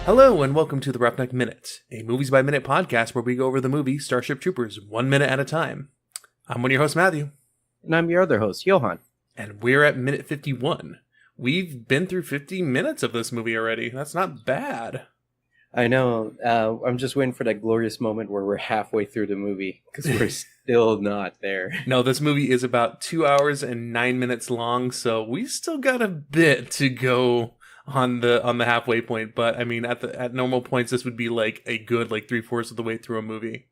Hello and welcome to the Roughneck Minute, a Movies by Minute podcast where we go over the movie Starship Troopers 1 minute at a time. I'm one of your hosts, Matthew. And I'm your other host, Johann. And we're at minute 51. We've been through 50 minutes of this movie already. That's not bad. I know. I'm just waiting for that glorious moment where we're halfway through the movie because we're still not there. No, this movie is about 2 hours and 9 minutes long, so we still got a bit to go on the halfway point. But I mean, at normal points, this would be like a good 3/4 of the way through a movie.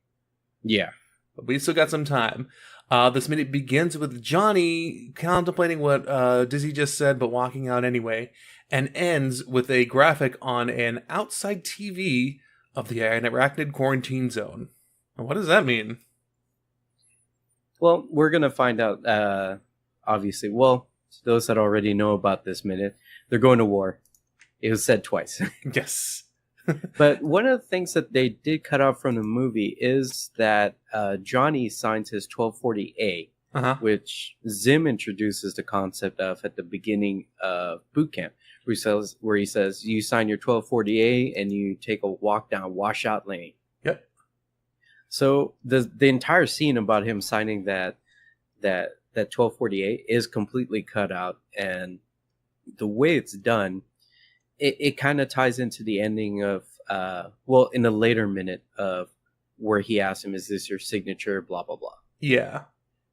Yeah. But we still got some time. This minute begins with Johnny contemplating what Dizzy just said, but walking out anyway, and ends with a graphic on an outside TV of the arachnid quarantine zone. What does that mean? Well, we're going to find out, obviously. Well, those that already know about this minute, they're going to war. It was said twice. Yes. But one of the things that they did cut out from the movie is that Johnny signs his 1240A, which Zim introduces the concept of at the beginning of boot camp, where he says you sign your 1240A and you take a walk down washout lane. Yep. So the entire scene about him signing that 1240A is completely cut out, and the way it's done, it kind of ties into the ending of, in the later minute of where he asks him, is this your signature, blah, blah, blah. Yeah.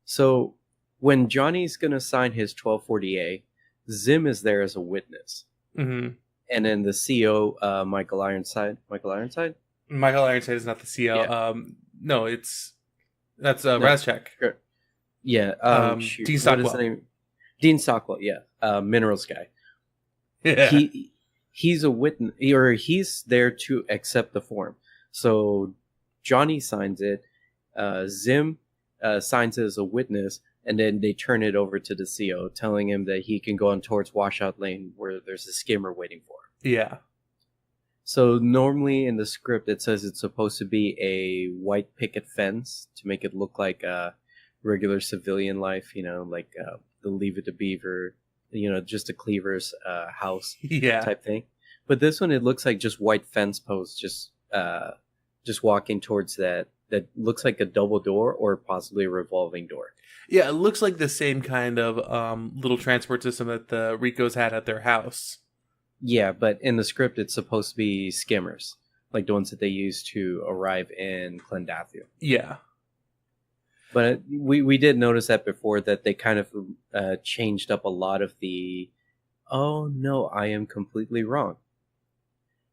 So when Johnny's going to sign his 1240A, Zim is there as a witness. Mm-hmm. And then the CO, Michael Ironside? Michael Ironside is not the CO. Yeah. No, that's Razchek. Sure. Yeah. Dean Stockwell. What is the name? Dean Stockwell, yeah. Minerals guy. Yeah. He's a witness, or he's there to accept the form. So Johnny signs it, Zim signs it as a witness, and then they turn it over to the CO, telling him that he can go on towards washout lane where there's a skimmer waiting for him. Yeah. So normally in the script it says it's supposed to be a white picket fence to make it look like a regular civilian life, like the Leave It to Beaver, just a cleaver's house type thing. But this one, it looks like just white fence posts, just walking towards that looks like a double door or possibly a revolving door. Yeah, it looks like the same kind of little transport system that the Ricos had at their house. Yeah, but in the script, it's supposed to be skimmers, like the ones that they use to arrive in Clendathu. Yeah. But we did notice that before, that they kind of changed up a lot of the, oh no, I am completely wrong.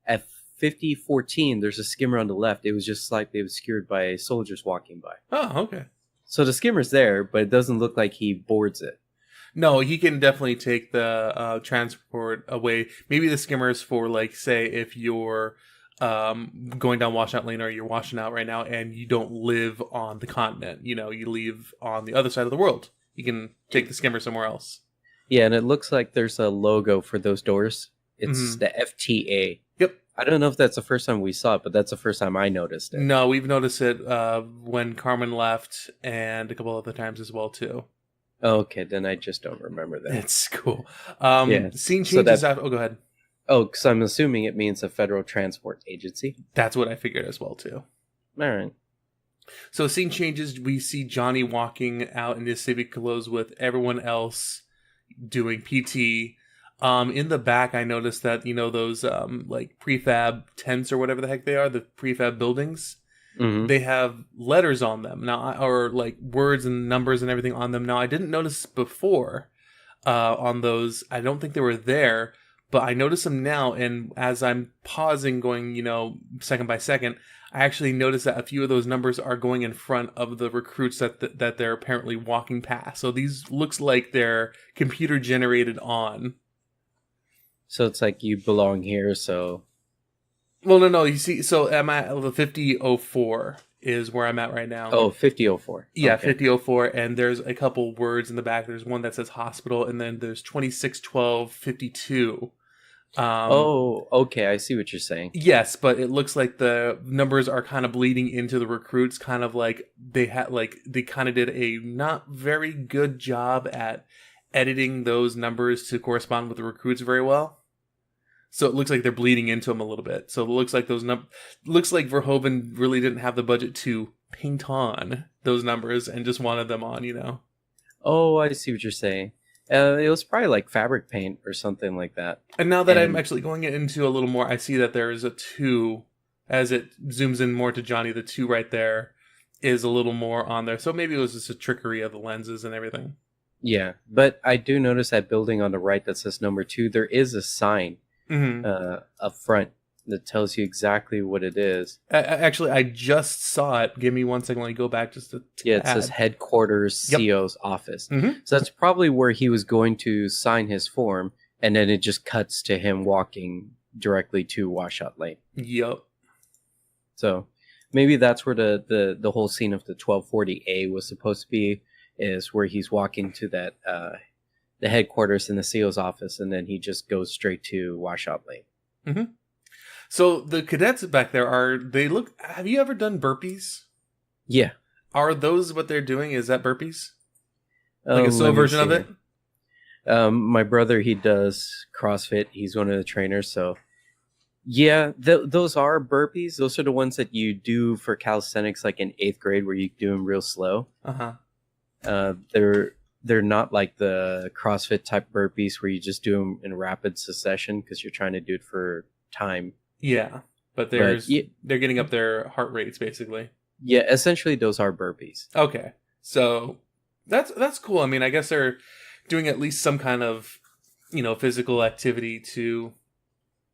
At 5014, there's a skimmer on the left. It was just slightly obscured by soldiers walking by. Oh, okay. So the skimmer's there, but it doesn't look like he boards it. No, he can definitely take the transport away. Maybe the skimmer's for, say, if you're going down washout lane or you're washing out right now and you don't live on the continent, you live on the other side of the world, you can take the skimmer somewhere else. Yeah, and it looks like there's a logo for those doors. It's the FTA. Yep. I don't know if that's the first time we saw it, but that's the first time I noticed it. No, we've noticed it when Carmen left and a couple other times as well too. Okay, then I just don't remember that. It's cool. Scene changes after. Oh, go ahead. Oh, because I'm assuming it means a federal transport agency. That's what I figured as well, too. All right. So scene changes. We see Johnny walking out in his civic clothes with everyone else doing PT. In the back, I noticed that, those prefab tents or whatever the heck they are, the prefab buildings, they have letters on them now, or words and numbers and everything on them. Now, I didn't notice before on those. I don't think they were there. But I notice them now, and as I'm pausing, going, second by second, I actually notice that a few of those numbers are going in front of the recruits that they're apparently walking past. So these looks like they're computer generated on. So it's like you belong here, so... Well, no, you see, so I'm at the 5004 is where I'm at right now. Oh, 5004. Yeah, okay. 5004, and there's a couple words in the back. There's one that says hospital, and then there's 261252. Okay, I see what you're saying. Yes, but it looks like the numbers are kind of bleeding into the recruits, kind of like they kind of did a not very good job at editing those numbers to correspond with the recruits very well. So it looks like they're bleeding into him a little bit. So it looks like looks like Verhoeven really didn't have the budget to paint on those numbers and just wanted them on, you know. Oh, I see what you're saying. It was probably like fabric paint or something like that. And now that I'm And actually going into a little more, I see that there is a 2 as it zooms in more to Johnny. The 2 right there is a little more on there. So maybe it was just a trickery of the lenses and everything. yeah, but I do notice that building on the right that says number 2, there is a sign up front that tells you exactly what it is. Actually, I just saw it. Give me 1 second. Let me go back just a Yeah, it says headquarters Yep. CO's office. Mhm. So that's probably where he was going to sign his form, and then it just cuts to him walking directly to Washout Lane. Yep. So maybe that's where the whole scene of the 1240A was supposed to be, is where he's walking to that the headquarters in the CO's office, and then he just goes straight to Washout Lane. Mm-hmm. So the cadets back there have you ever done burpees? Yeah. Are those what they're doing? Is that burpees? Like a Let slow me version of see. it? My brother, he does CrossFit. He's one of the trainers, so yeah, those are burpees. Those are the ones that you do for calisthenics, like in 8th grade, where you do them real slow. They're not like the CrossFit type burpees where you just do them in rapid succession because you're trying to do it for time. Yeah, but they're getting up their heart rates basically. Yeah, essentially those are burpees. Okay, so that's cool. I mean, I guess they're doing at least some kind of physical activity to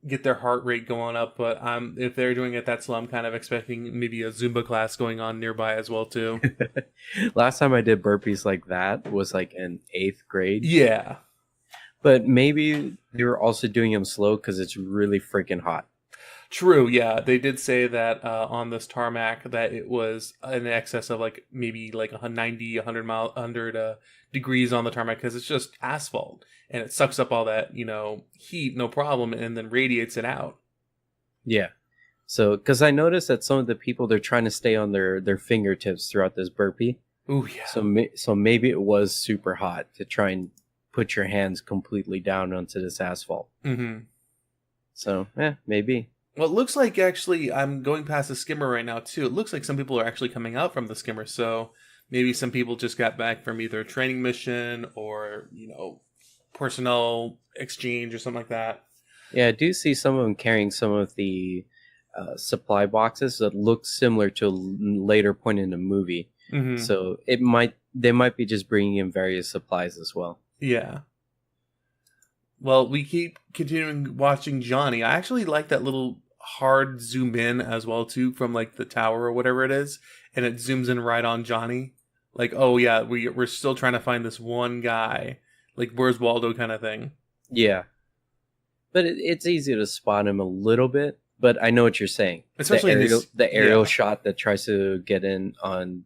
get their heart rate going up. But if they're doing it that slow, I'm kind of expecting maybe a Zumba class going on nearby as well too. Last time I did burpees like that was like in 8th grade. Yeah, but maybe they were also doing them slow because it's really freaking hot. True, yeah. They did say that on this tarmac that it was in excess of maybe 90, 100 degrees on the tarmac because it's just asphalt and it sucks up all that, heat, no problem, and then radiates it out. Yeah. So, because I noticed that some of the people, they're trying to stay on their fingertips throughout this burpee. Ooh, yeah. So maybe it was super hot to try and put your hands completely down onto this asphalt. Mm-hmm. So, maybe. Well, it looks like actually I'm going past the skimmer right now too. It looks like some people are actually coming out from the skimmer. So maybe some people just got back from either a training mission or, personnel exchange or something like that. Yeah, I do see some of them carrying some of the supply boxes that look similar to a later point in the movie. Mm-hmm. So they might be just bringing in various supplies as well. Yeah. Well, we keep continuing watching Johnny. I actually like that little hard zoom in as well too from the tower or whatever it is, and it zooms in right on Johnny. Oh yeah, we're still trying to find this one guy. Where's Waldo kind of thing. Yeah. But it's easy to spot him a little bit, but I know what you're saying. Especially the aerial shot that tries to get in on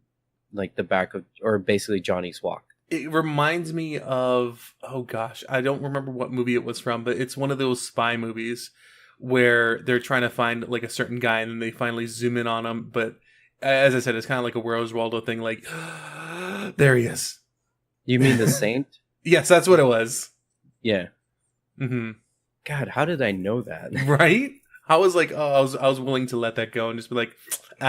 the back of, or basically Johnny's walk. It reminds me of, oh gosh, I don't remember what movie it was from, but it's one of those spy movies where they're trying to find a certain guy and then they finally zoom in on him. But as I said, it's kind of like a Where's Waldo thing. There he is. You mean The Saint? Yes, that's what it was. Yeah. Mm-hmm. God, how did I know that? Right? I was I was willing to let that go and just be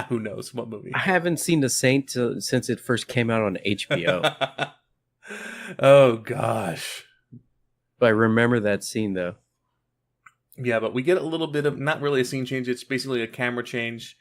who knows what movie. I haven't seen The Saint since it first came out on HBO. Oh gosh. But I remember that scene though. Yeah, but we get a little bit of, not really a scene change, it's basically a camera change.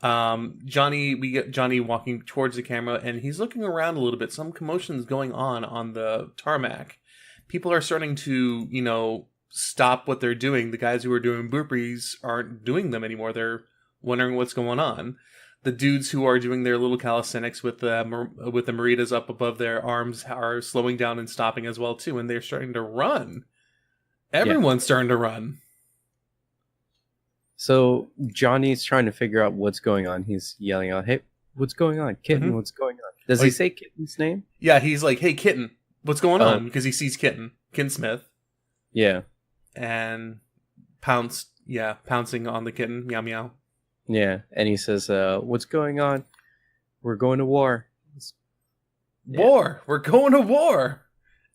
We get Johnny walking towards the camera and he's looking around a little bit. Some commotion's going on the tarmac. People are starting to, stop what they're doing. The guys who are doing burpees aren't doing them anymore. They're wondering what's going on. The dudes who are doing their little calisthenics with the Maritas up above their arms are slowing down and stopping as well too, and they're starting to run. Everyone's starting to run. So Johnny's trying to figure out what's going on. He's yelling out, "Hey, what's going on, Kitten? Mm-hmm. What's going on?" Does he say Kitten's name? Yeah, he's like, "Hey, Kitten, what's going on?" Because he sees Kitten Smith. Yeah. And pouncing on the kitten, meow meow. Yeah, and he says, "What's going on? We're going to war." War! We're going to war!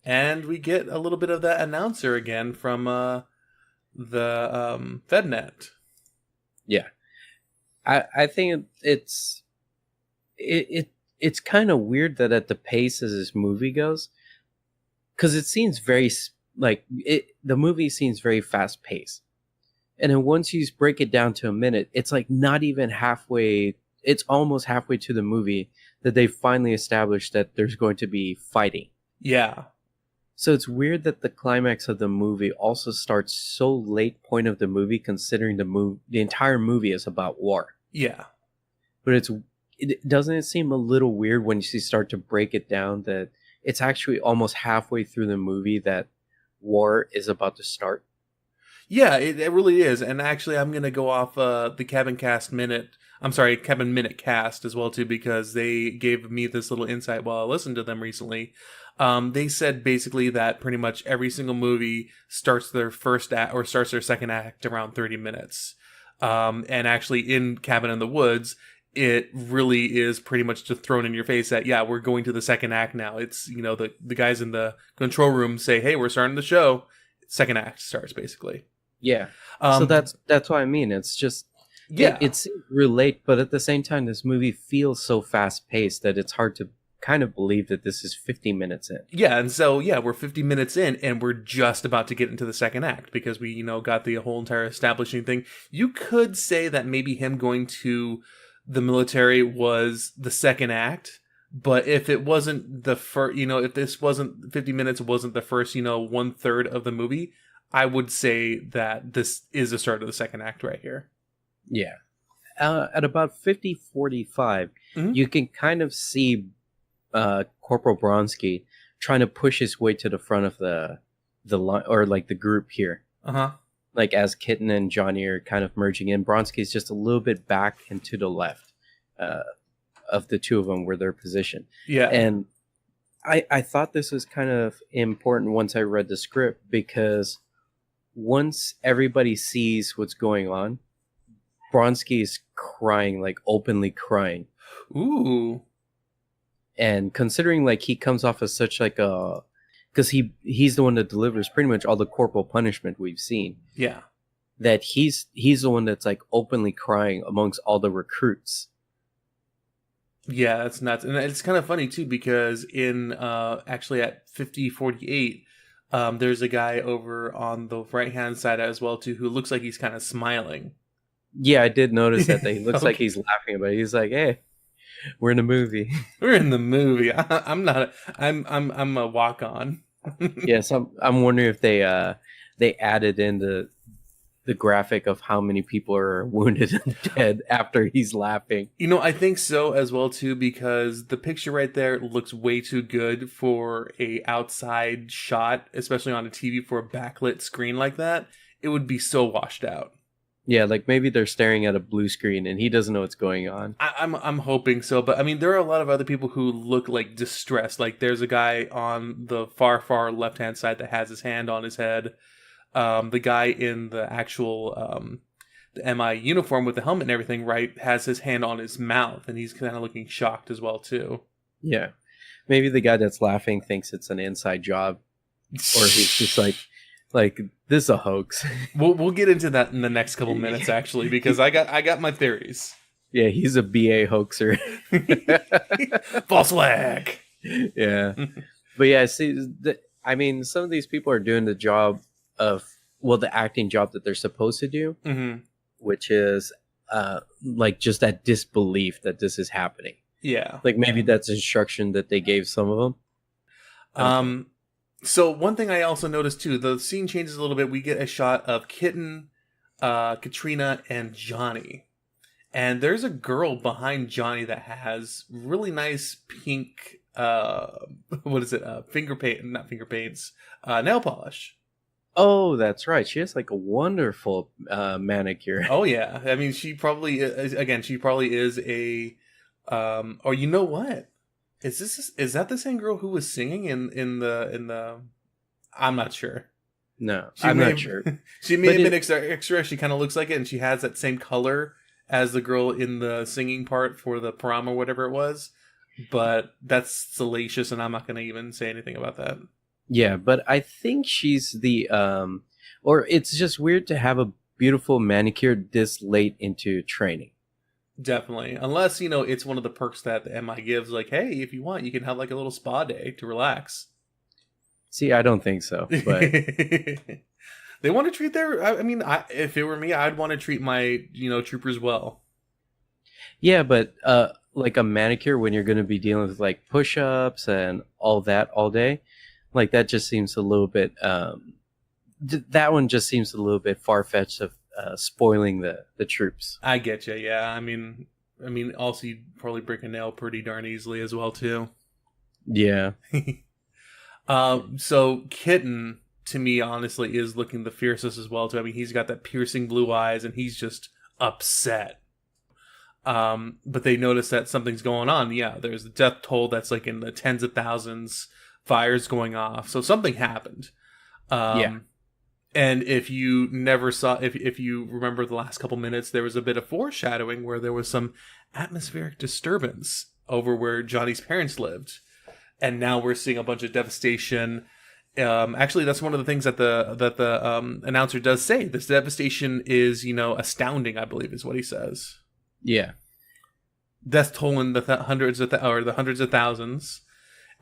And we get a little bit of that announcer again from the FedNet. Yeah, I think it's kind of weird that at the pace as this movie goes, because it seems like the movie seems very fast paced, and then once you break it down to a minute, it's like not even halfway. It's almost halfway to the movie that they finally established that there's going to be fighting. Yeah. So it's weird that the climax of the movie also starts so late point of the movie, considering the entire movie is about war. Yeah. But doesn't it seem a little weird when you start to break it down that it's actually almost halfway through the movie that war is about to start? Yeah, it really is. And actually, I'm going to go off the Cabin Minute cast as well, too, because they gave me this little insight while I listened to them recently. They said basically that pretty much every single movie starts their first act or starts their second act around 30 minutes. And actually in Cabin in the Woods, it really is pretty much just thrown in your face that, yeah, we're going to the second act now. It's, the guys in the control room say, hey, we're starting the show. Second act starts, basically. Yeah. So that's what I mean. It's just, yeah, it's real late, but at the same time, this movie feels so fast paced that it's hard to kind of believe that this is 50 minutes in. Yeah, and so, we're 50 minutes in, and we're just about to get into the second act, because we, got the whole entire establishing thing. You could say that maybe him going to the military was the second act, but if it wasn't the first, if this wasn't 50 minutes, wasn't the first, 1/3 of the movie, I would say that this is the start of the second act right here. Yeah. At about 50:45, you can kind of see Corporal Bronsky trying to push his way to the front of the line, or like the group here. Like as Kitten and Johnny are kind of merging in, Bronsky's just a little bit back and to the left of the two of them where they're positioned. Yeah. And I thought this was kind of important once I read the script, because once everybody sees what's going on, Bronsky is crying, like openly crying. Ooh. And considering like he comes off as such like a, because he's the one that delivers pretty much all the corporal punishment we've seen. Yeah. That he's the one that's like openly crying amongst all the recruits. Yeah, that's nuts. And it's kind of funny too, because in actually at 50:48, there's a guy over on the right hand side as well too, who looks like he's kind of smiling. Yeah, I did notice that he looks like he's laughing about it. He's like, "Hey, we're in a movie. We're in the movie. I'm not. I'm a walk on." Yes, I'm wondering if they added in the graphic of how many people are wounded and dead after he's laughing. I think so as well too, because the picture right there looks way too good for a outside shot, especially on a TV for a backlit screen like that. It would be so washed out. Yeah, like maybe they're staring at a blue screen and he doesn't know what's going on. I'm hoping so, but I mean, there are a lot of other people who look like distressed. Like there's a guy on the far left hand side that has his hand on his head. The guy in the actual the MI uniform with the helmet and everything, right, has his hand on his mouth, and he's kind of looking shocked as well too. Yeah, maybe the guy that's laughing thinks it's an inside job, or he's just like this is a hoax. We'll get into that in the next couple minutes, actually, because I got my theories. Yeah, he's a BA hoaxer. False flag. Yeah, but yeah, see, I mean, some of these people are doing the job of, well, the acting job that they're supposed to do, which is like just that disbelief that this is happening. Yeah, like maybe that's instruction that they gave some of them. So one thing I also noticed too, the scene changes a little bit. We get a shot of Kitten, Katrina, and Johnny. And there's a girl behind Johnny that has really nice pink, what is it? Nail polish. Oh, that's right. She has like a wonderful manicure. Oh yeah. I mean, she probably is a, or you know what? Is that the same girl who was singing in the? I'm not sure. No, I'm not sure. She may have been extra. She kind of looks like it, and she has that same color as the girl in the singing part for the prom or whatever it was. But that's salacious, and I'm not going to even say anything about that. Yeah, but I think she's the Or it's just weird to have a beautiful manicure this late into training. Definitely. Unless, it's one of the perks that the MI gives, like, hey, if you want, you can have like a little spa day to relax. See, I don't think so, but They want to treat their. I mean, if it were me, I'd want to treat my troopers well. yeah, but like a manicure when you're going to be dealing with like push-ups and all that all day, like that just seems a little bit. That one just seems a little bit far-fetched of spoiling the troops. I get you. Yeah, I mean, also you'd probably break a nail pretty darn easily as well too. Yeah, So Kitten to me honestly is looking the fiercest as well too. I mean, he's got that piercing blue eyes and he's just upset. But they notice that something's going on. Yeah, there's a death toll that's like in the tens of thousands, fires going off. So something happened. yeah. And if you never saw, if you remember the last couple minutes, there was a bit of foreshadowing where there was some atmospheric disturbance over where Johnny's parents lived, and now we're seeing a bunch of devastation. Actually, that's one of the things that the announcer does say. This devastation is astounding. I believe is what he says. Yeah. Death toll in the hundreds of thousands,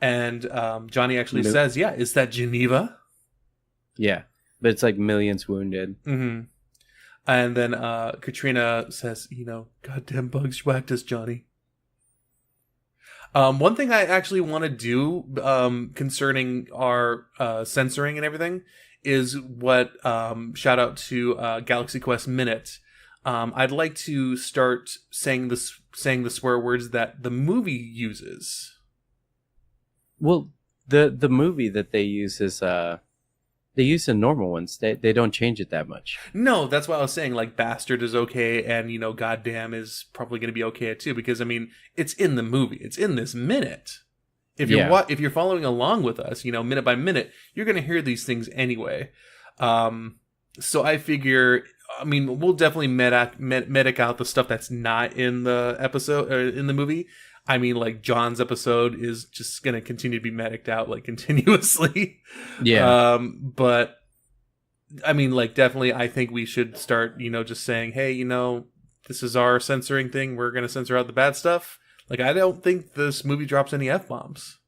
and Johnny actually says, "Yeah, is that Geneva?" Yeah. But it's like millions wounded. Mm-hmm. And then Katrina says, goddamn bugs whacked us, Johnny. One thing I actually want to do concerning our censoring and everything is what, shout out to Galaxy Quest Minute. I'd like to start saying the swear words that the movie uses. Well, the movie that they use is they use the normal ones. They don't change it that much. No, that's why I was saying like bastard is okay, and goddamn is probably going to be okay too, because I mean it's in the movie, it's in this minute. If you're following along with us, minute by minute, you're going to hear these things anyway. So I figure, I mean, we'll definitely medic out the stuff that's not in the episode or in the movie. I mean, like John's episode is just going to continue to be mediced out like continuously. Yeah. But I mean, like definitely I think we should start, just saying, hey, this is our censoring thing. We're going to censor out the bad stuff. Like, I don't think this movie drops any F-bombs.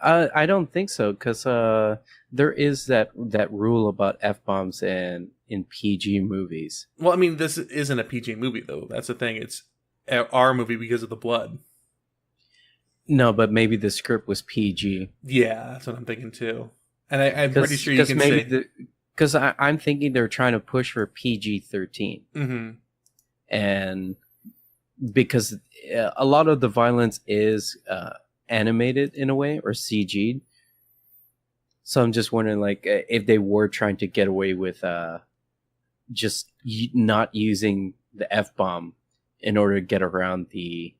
I don't think so, because there is that rule about F-bombs in PG movies. Well, I mean, this isn't a PG movie, though. That's the thing. It's our movie because of the blood. No, but maybe the script was PG. Yeah, that's what I'm thinking, too. And I'm pretty sure you can say... Because I'm thinking they're trying to push for PG-13. Mm-hmm. And because a lot of the violence is animated in a way or CG'd. So I'm just wondering, like, if they were trying to get away with just not using the F-bomb in order to get around the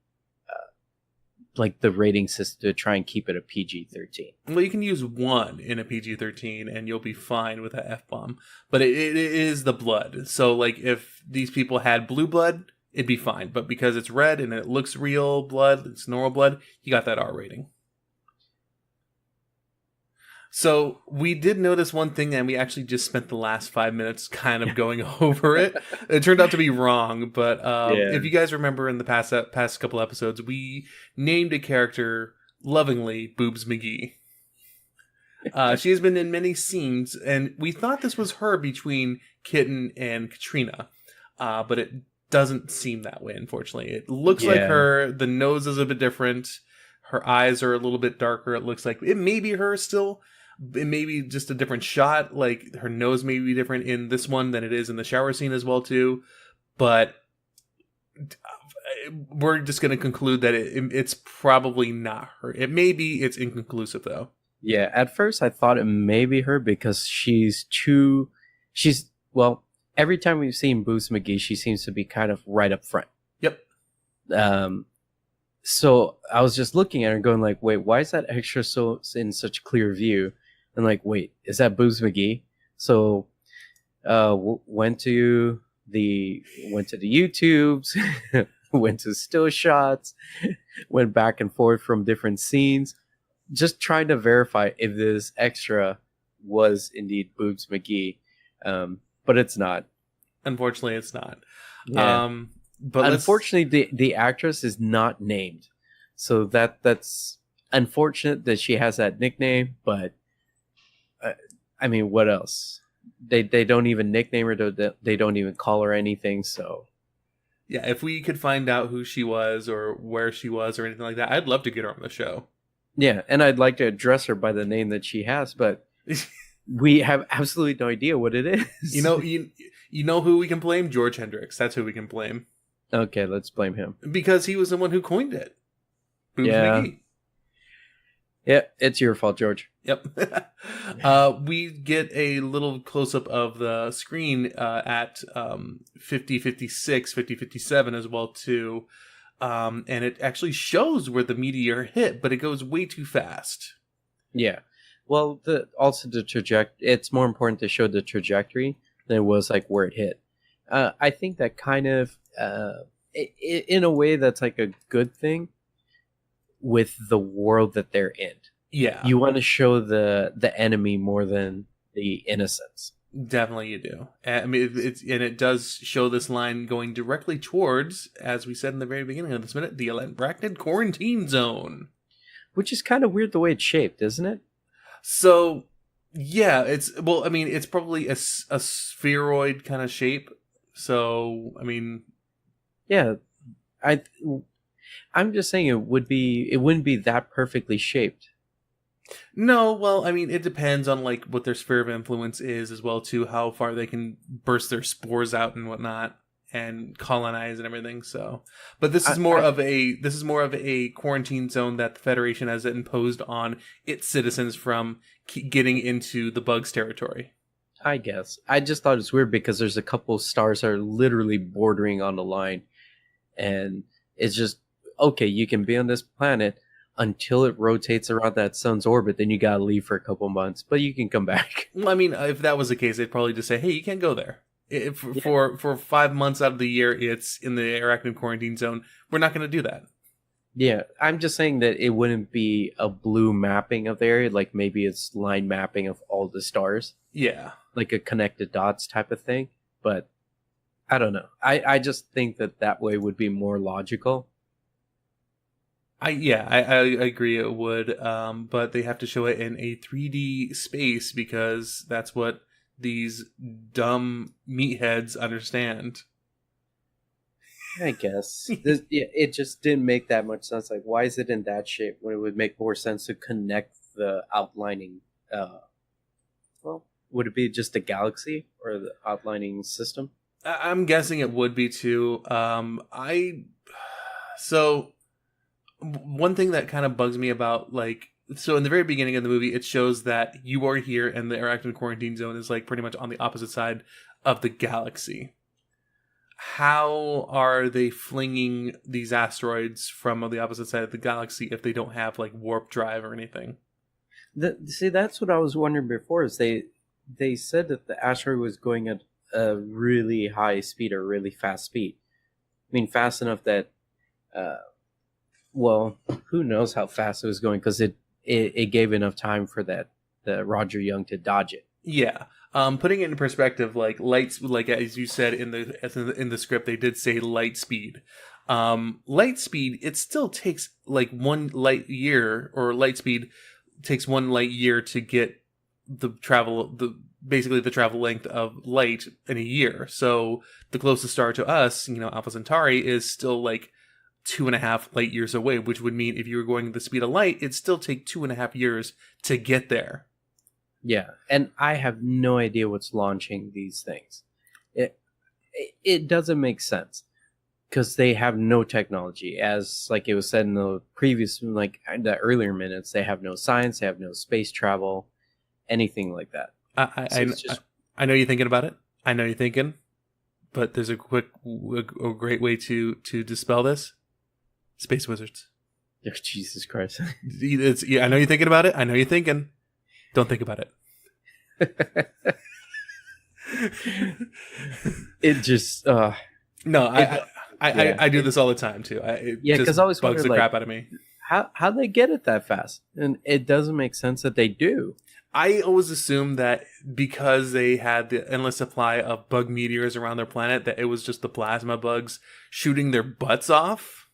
rating system to try and keep it a PG-13. Well, you can use one in a PG-13 and you'll be fine with that F-bomb. But it is the blood. So, like, if these people had blue blood, it'd be fine. But because it's red and it looks real blood, it's normal blood, you got that R rating. So we did notice one thing, and we actually just spent the last 5 minutes kind of going over it. It turned out to be wrong, but if you guys remember in the past couple episodes, we named a character lovingly Boobs McGee. She has been in many scenes, and we thought this was her between Kitten and Katrina, but it doesn't seem that way, unfortunately. It looks like her. The nose is a bit different. Her eyes are a little bit darker. It looks like it may be her still. It may be just a different shot. Like her nose may be different in this one than it is in the shower scene as well too. But we're just going to conclude that it's probably not her. It may be. It's inconclusive though. Yeah, at first I thought it may be her because well, every time we've seen Boobs McGee, she seems to be kind of right up front. Yep. So I was just looking at her going like, wait, why is that extra so in such clear view? And like, wait, is that Boobs McGee? So went to the YouTubes, went to still shots, went back and forth from different scenes, just trying to verify if this extra was indeed Boobs McGee. But it's not. Unfortunately, it's not. Yeah. But Unfortunately, the actress is not named, so that's unfortunate that she has that nickname. But I mean, what else? They don't even nickname her. They don't even call her anything. So yeah, if we could find out who she was or where she was or anything like that, I'd love to get her on the show. yeah, and I'd like to address her by the name that she has, but we have absolutely no idea what it is. You know who we can blame? George Hendricks. That's who we can blame. Okay, let's blame him. Because he was the one who coined it. Boobs Yeah. McGee. Yeah, it's your fault, George. Yep. We get a little close-up of the screen at 5056, 5057 as well, too. And it actually shows where the meteor hit, but it goes way too fast. Yeah. Well, also the trajectory. It's more important to show the trajectory than it was like where it hit. I think that kind of, in a way, that's like a good thing with the world that they're in. Yeah. You want to show the enemy more than the innocents. Definitely you do. I mean, it does show this line going directly towards, as we said in the very beginning of this minute, the arachnid quarantine zone. Which is kind of weird the way it's shaped, isn't it? So, yeah, it's probably a spheroid kind of shape. So, I mean, yeah, I'm just saying it wouldn't be that perfectly shaped. No, well, I mean, it depends on like what their sphere of influence is as well, too, how far they can burst their spores out and whatnot and colonize and everything. So, but this is more of a quarantine zone that the Federation has imposed on its citizens from getting into the bugs' territory. I guess. I just thought it's weird because there's a couple stars that are literally bordering on the line, and it's just okay. You can be on this planet until it rotates around that sun's orbit, then you gotta leave for a couple months, but you can come back. Well, I mean, if that was the case, they'd probably just say, "Hey, you can't go there." For 5 months out of the year, it's in the arachnid quarantine zone. We're not going to do that. Yeah, I'm just saying that it wouldn't be a blue mapping of the area, like maybe it's line mapping of all the stars. Yeah, like a connected dots type of thing. But I don't know. I just think that way would be more logical. I agree it would, but they have to show it in a 3D space because that's what these dumb meatheads understand. I guess it just didn't make that much sense. Like, why is it in that shape when it would make more sense to connect the outlining? Well, would it be just a galaxy or the outlining system? I'm guessing it would be too. So one thing that kind of bugs me about so in the very beginning of the movie, it shows that you are here and the arachnid quarantine zone is like pretty much on the opposite side of the galaxy. How are they flinging these asteroids from the opposite side of the galaxy if they don't have like warp drive or anything? See, that's what I was wondering before. Is they said that the asteroid was going at a really high speed or really fast speed. I mean, fast enough that, well, who knows how fast it was going because it gave enough time for the Roger Young to dodge it. Yeah. Putting it in perspective, like lights, like as you said in the script, they did say light speed. Light speed, it still takes like 1 light year, or light speed takes 1 light year to get basically the travel length of light in a year. So the closest star to us, Alpha Centauri, is still like 2.5 light years away, which would mean if you were going the speed of light, it'd still take 2.5 years to get there. Yeah, and I have no idea what's launching these things. It doesn't make sense because they have no technology. As like it was said in the previous, like the earlier minutes, they have no science, they have no space travel, anything like that. I know you're thinking about it. I know you're thinking, but there's a great way to dispel this. Space wizards. Oh, Jesus Christ! I know you're thinking about it. I know you're thinking. Don't think about it. It just no. I do this all the time too. Because I always bugs wondered, the crap out of me. how they get it that fast? And it doesn't make sense that they do. I always assumed that because they had the endless supply of bug meteors around their planet, that it was just the plasma bugs shooting their butts off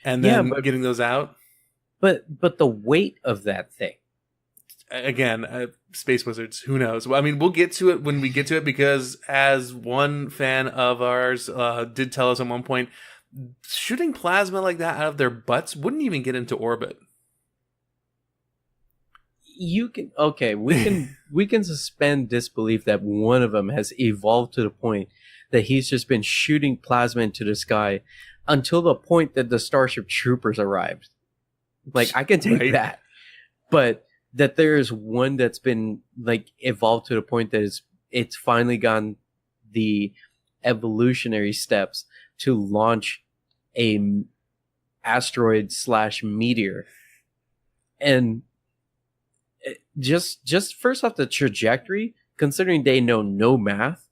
and then getting those out. But the weight of that thing. Again, space wizards, who knows? Well, I mean, we'll get to it when we get to it, because as one fan of ours did tell us at one point, shooting plasma like that out of their butts wouldn't even get into orbit. We can suspend disbelief that one of them has evolved to the point that he's just been shooting plasma into the sky until the point that the Starship Troopers arrived. Like, I can take that. But that there is one that's been like evolved to the point that it's finally gone the evolutionary steps to launch a asteroid / meteor. And just first off the trajectory, considering they know no math,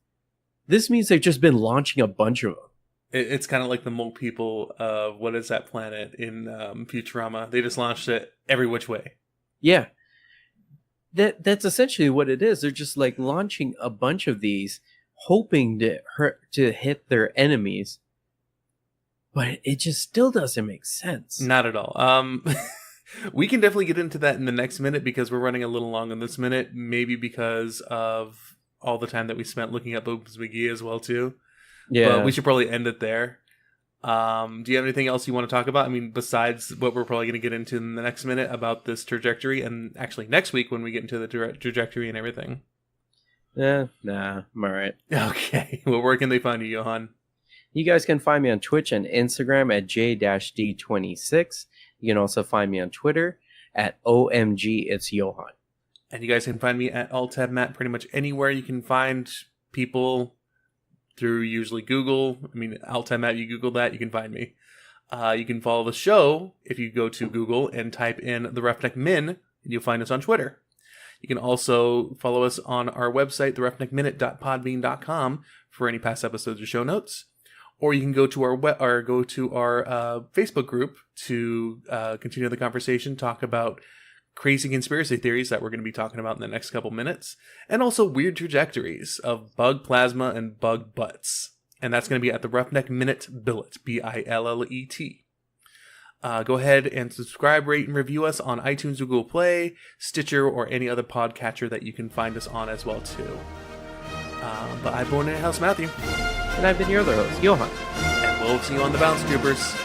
this means they've just been launching a bunch of them. It's kind of like the mole people of what is that planet in Futurama? They just launched it every which way. Yeah. That's essentially what it is. They're just like launching a bunch of these, hoping to hit their enemies. But it just still doesn't make sense. Not at all. We can definitely get into that in the next minute, because we're running a little long on this minute. Maybe because of all the time that we spent looking up Boobs McGee as well too. Yeah, but we should probably end it there. Do you have anything else you want to talk about? I mean, besides what we're probably going to get into in the next minute about this trajectory, and actually next week when we get into the trajectory and everything. Nah, I'm all right. Okay, well, where can they find you, Johann? You guys can find me on Twitch and Instagram at j-d26. You can also find me on Twitter at OMG It's Johann. And you guys can find me at AltTabMatt pretty much anywhere you can find people through, usually Google. I mean, AltTabMatt, you Google that, you can find me. You can follow the show if you go to Google and type in the Roughneck Min, and you'll find us on Twitter. You can also follow us on our website, theroughneckminute.podbean.com, for any past episodes or show notes. Or you can go to our Facebook group to continue the conversation, talk about crazy conspiracy theories that we're going to be talking about in the next couple minutes, and also weird trajectories of bug plasma and bug butts. And that's going to be at the Roughneck Minute Billet, Billet. Go ahead and subscribe, rate, and review us on iTunes, Google Play, Stitcher, or any other podcatcher that you can find us on as well too. But I've been in house Matthew. And I've been your other host, Johann. And we'll see you on the Bounce Troopers.